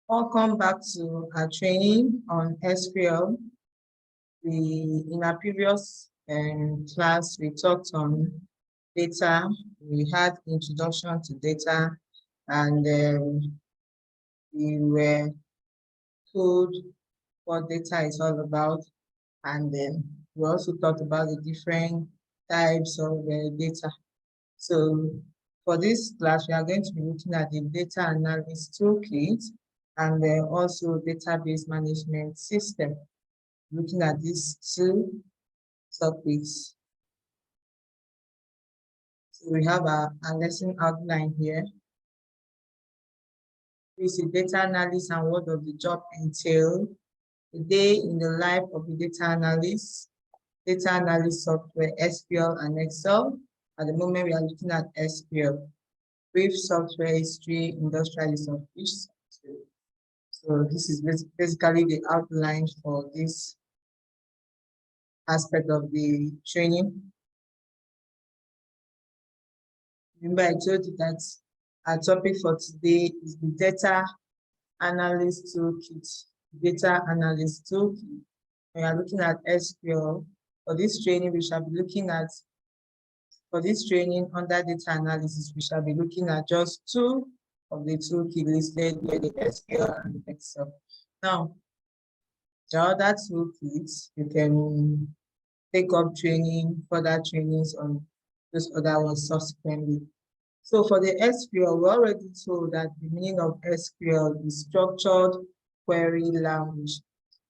Welcome back to our training on SQL. In our previous class, we talked on data. We had introduction to data, and we were told what data is all about. And we also talked about the different types of data. So for this class, we are going to be looking at the data analysis toolkit and also database management system. Looking at these two topics. So we have a lesson outline here. We see data analysis and what does the job entail. A day in the life of the data analyst software, SQL and Excel. At the moment, we are looking at SQL. Brief software history, industrial use of each software. So this is basically the outline for this aspect of the training. Remember, I told you that our topic for today is the data analyst toolkit. Data analyst toolkit. We are looking at SQL. For this training, we shall be looking at, for this training under data analysis, we shall be looking at just two of the toolkit listed here, the SQL and Excel. Now, the other toolkits, you can take up further trainings on those other ones subsequently. So for the SQL, we already told that the meaning of SQL is structured query language.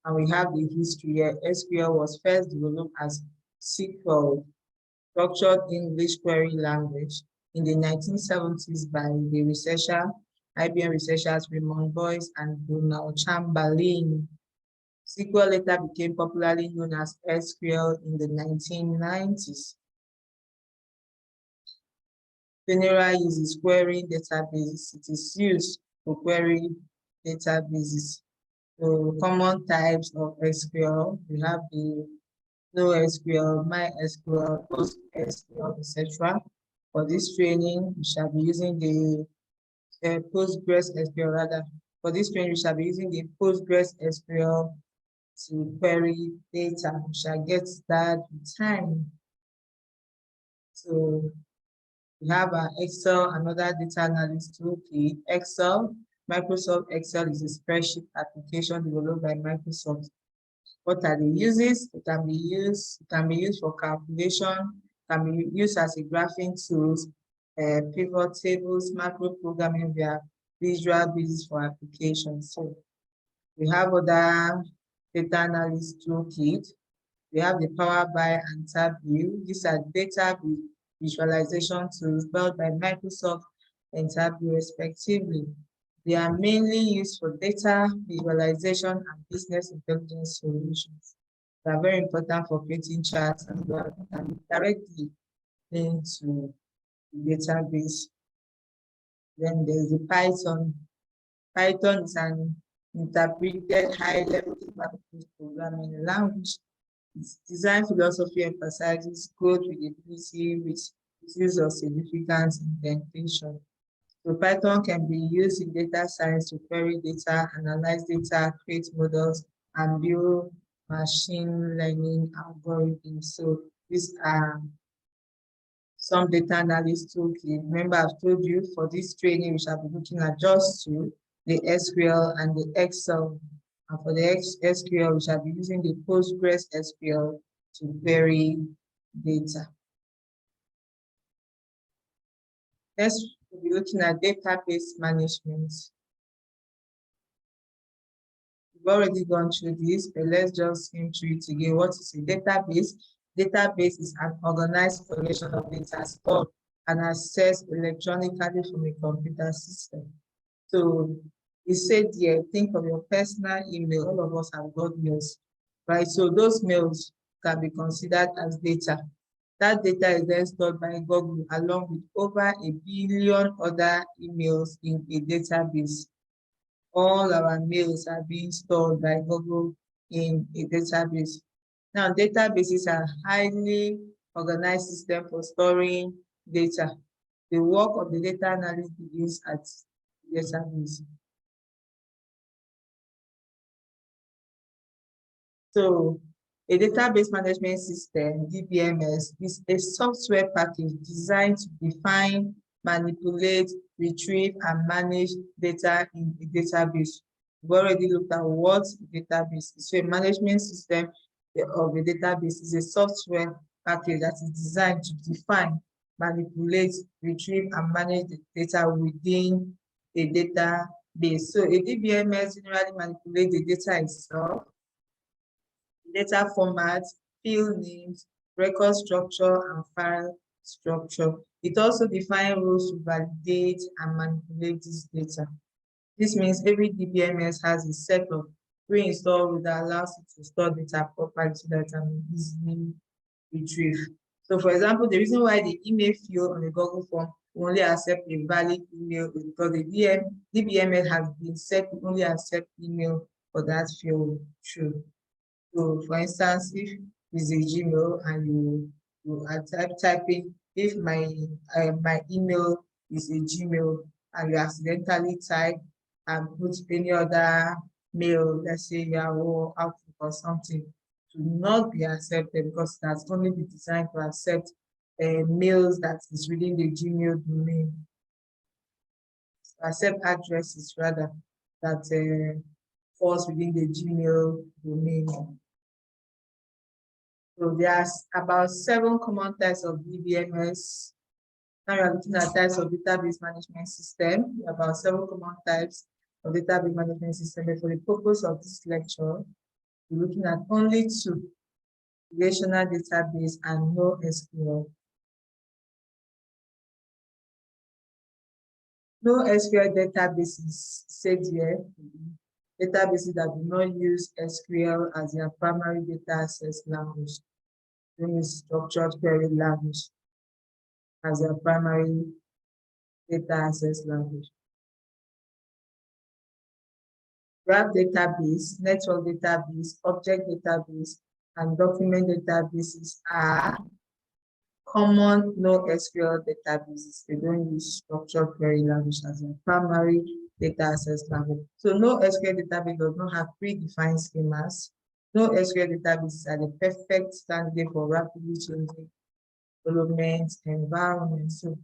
And we have the history here. SQL was first developed as SQL, structured English query language, in the 1970s by the IBM researchers Raymond Boyce and Donald Chamberlain. SQL later became popularly known as SQL in the 1990s. General uses querying databases. It is used to query databases. So common types of SQL, we have the NoSQL, MySQL, PostgreSQL, etc. For this training, we shall be using the PostgreSQL rather. For this training, we shall be using the PostgreSQL to query data. We shall get that with time. So we have our Excel, another data analysis toolkit. Excel, Microsoft Excel is a spreadsheet application developed by Microsoft. What are the uses? It can be used for calculation, can be used as a graphing tools, pivot tables, macro programming via Visual Basic for applications. So we have other data analysis toolkit. We have the Power BI and Tab View. These are data visualization tools built by Microsoft and Tab View respectively. They are mainly used for data visualization and business intelligence solutions. They are very important for creating charts and directly into the database. Then there's the Python. Python is an interpreted high-level programming language. Its design philosophy emphasizes code readability with use of significant indentation. So Python can be used in data science to query data, analyze data, create models, and build machine learning algorithms. So these are some data analysis toolkit. Remember, I've told you for this training, we shall be looking at just two, the SQL and the Excel. And for the SQL, we shall be using the PostgreSQL to query data. Next, we'll be looking at database management. We've already gone through this, but let's just skim through it again. What is a database? Database is an organized collection of data stored and accessed electronically from a computer system. So you said here, think of your personal email. All of us have got mails, right? So those mails can be considered as data. That data is then stored by Google along with over 1 billion other emails in a database. All our mails are being stored by Google in a database. Now, databases are highly organized system for storing data. The work of the data analyst begins at the database. So a database management system, DBMS, is a software package designed to define, manipulate, retrieve, and manage data in a database. We've already looked at what a database is. So a management system of a database is a software package that is designed to define, manipulate, retrieve, and manage the data within a database. So a DBMS generally manipulates the data itself, data formats, field names, record structure, and file structure. It also defines rules to validate and manipulate this data. This means every DBMS has a set of pre-installed rules that allows it to store data properly so that it can be easily retrieved. So for example, the reason why the email field on the Google form will only accept a valid email is because the DBMS has been set to only accept email for that field true. So for instance, if it's a Gmail and you are typing, if my email is a Gmail and you accidentally type and put any other mail, let's say Yahoo, Outlook or something, to not be accepted because that's only be designed to accept mails that is within the Gmail domain. Accept addresses rather that falls within the Gmail domain. So there's about 7 common types of DBMS. Now we are looking at types of database management system. There are about 7 common types of database management system. But for the purpose of this lecture, we're looking at only 2: relational database and NoSQL. NoSQL databases said here, databases that do not use SQL as their primary data access language. They use structured query language as their primary data access language. Graph database, network database, object database, and document databases are common NoSQL databases. They don't use structured query language as their primary data access language. So NoSQL database does not have predefined schemas. NoSQL databases are the perfect candidate for rapidly changing development environment. So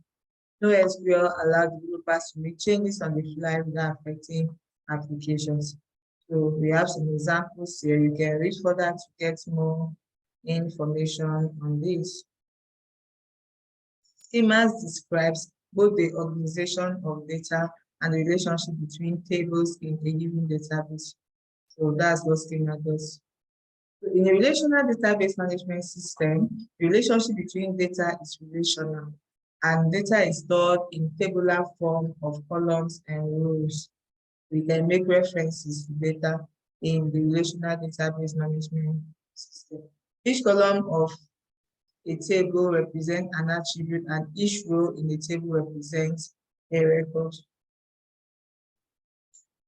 NoSQL allows developers to make changes on the fly without affecting applications. So we have some examples here. You can read further to get more information on this. Schemas describes both the organization of data and the relationship between tables in a given database. So that's what schema does. So in a relational database management system, the relationship between data is relational, and data is stored in tabular form of columns and rows. We can make references to data in the relational database management system. Each column of a table represents an attribute, and each row in the table represents a record.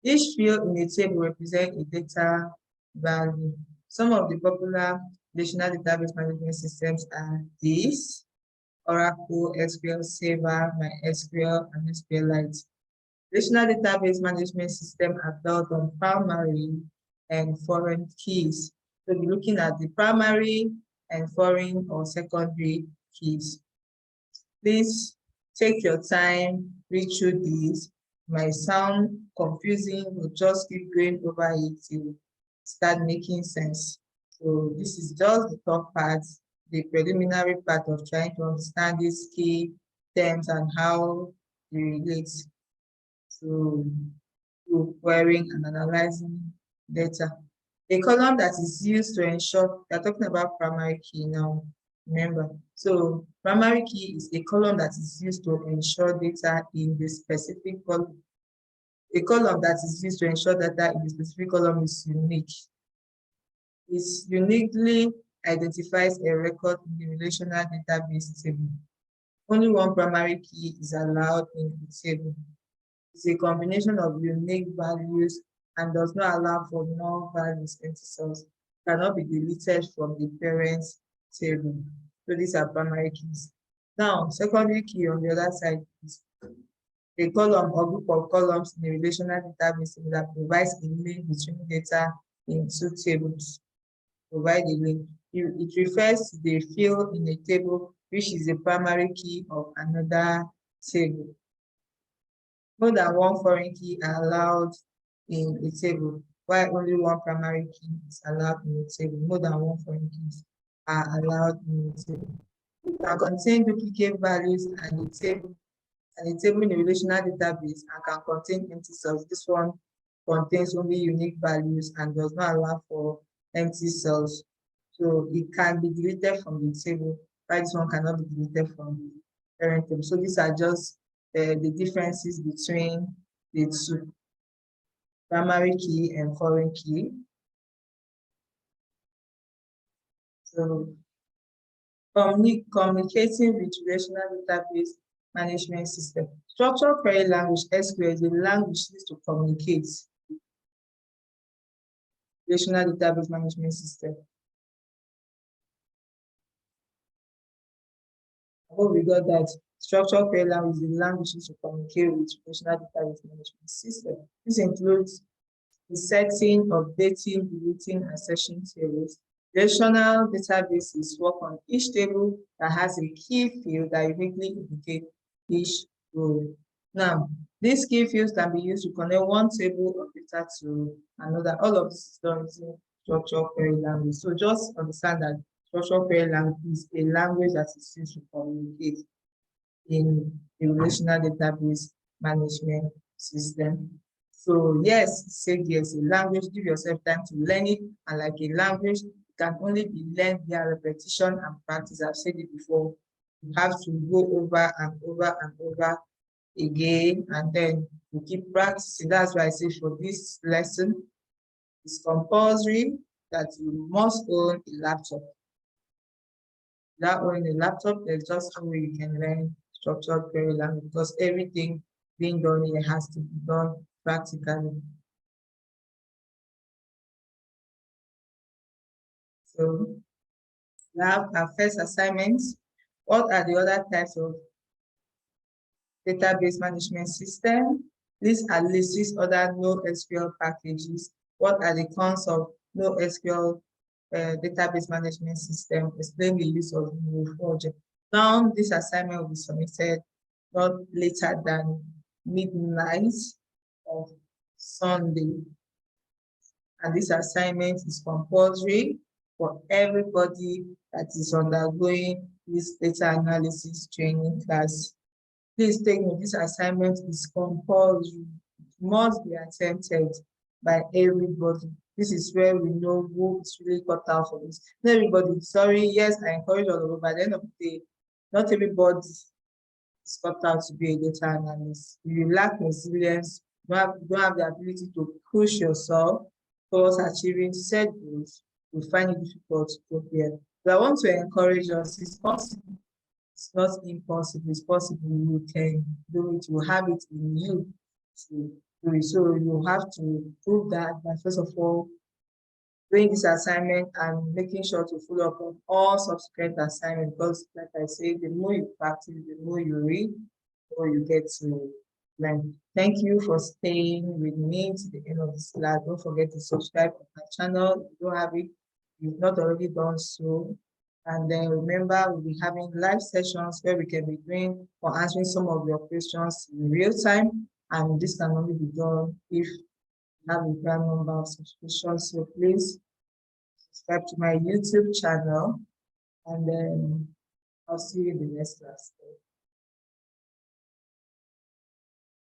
Each field in a table represents a data value. Some of the popular relational database management systems are these: Oracle, SQL Server, MySQL, and SQLite. Relational database management systems are built on primary and foreign keys. So we're looking at the primary and foreign or secondary keys. Please take your time, read through these. Might sound confusing, but just keep going over it till start making sense. So this is just the top part, the preliminary part of trying to understand these key terms and how they relate to querying and analyzing data. A column that is used to ensure, we're talking about primary key now, remember. So primary key is a column that is used to ensure data in the specific column. A column that is used to ensure data in the specific column is unique. It uniquely identifies a record in the relational database table. Only one primary key is allowed in the table. It's a combination of unique values and does not allow for null values into source. Cannot be deleted from the parent table. So these are primary keys. Now, secondary key on the other side is a column or group of columns in a relational database that provides a link between data in 2 tables. provide a link. It refers to the field in a table which is the primary key of another table. More than one foreign key are allowed in a table, while only one primary key is allowed in a table. More than one foreign keys are allowed in a table. It can contain duplicate values and a table in a relational database and can contain empty cells. This one contains only unique values and does not allow for empty cells. So it can be deleted from the table, but this one cannot be deleted from the parent table. So these are just the differences between the two, primary key and foreign key. So communicating with relational database management system. Structured query language, SQL, is a language used to communicate relational database management system. I hope we got that. Structured query language is a language used to communicate with relational database management system. This includes the setting, updating, deleting, and searching tables. Relational databases work on each table that has a key field that uniquely indicates each row. Now, these key fields can be used to connect one table of data to another. All of this is done using structured query language. So just understand that structured query language is a language that is used to communicate in the relational database management system. So yes, say yes, a language, give yourself time to learn it, and like a language, it can only be learned via repetition and practice. I've said it before. You have to go over and over and over again, and then you keep practicing. That's why I say for this lesson, it's compulsory that you must own a laptop. Without owning a laptop, there's just no way you can learn structured query language, because everything being done here has to be done practically. So we have our first assignment. What are the other types of database management system? List and list other NoSQL packages. What are the cons of NoSQL database management system? Explain the use of Neo4j. Now, this assignment will be submitted not later than midnight of Sunday. And this assignment is compulsory for everybody that is undergoing this data analysis training class. Please take note, this assignment is compulsory. It must be attempted by everybody. This is where we know who is really cut out for this. Not everybody, sorry, yes, I encourage all of you, by the end of the day, not everybody is cut out to be a data analyst. If you lack resilience, you don't have the ability to push yourself towards achieving set goals, you find it difficult to go here. But I want to encourage us, it's possible. It's not impossible, it's possible. You can do it, you have it in you to do it. So you have to prove that by first of all doing this assignment and making sure to follow up on all subsequent assignments, because like I said, the more you practice, the more you read, the more you get to learn. Thank you for staying with me to the end of this class. Don't forget to subscribe to my channel if you don't have it, if you've not already done so. And then remember, we'll be having live sessions where we can be doing or answering some of your questions in real time. And this can only be done if you have a grand number of subscriptions. So please subscribe to my YouTube channel, and then I'll see you in the next class.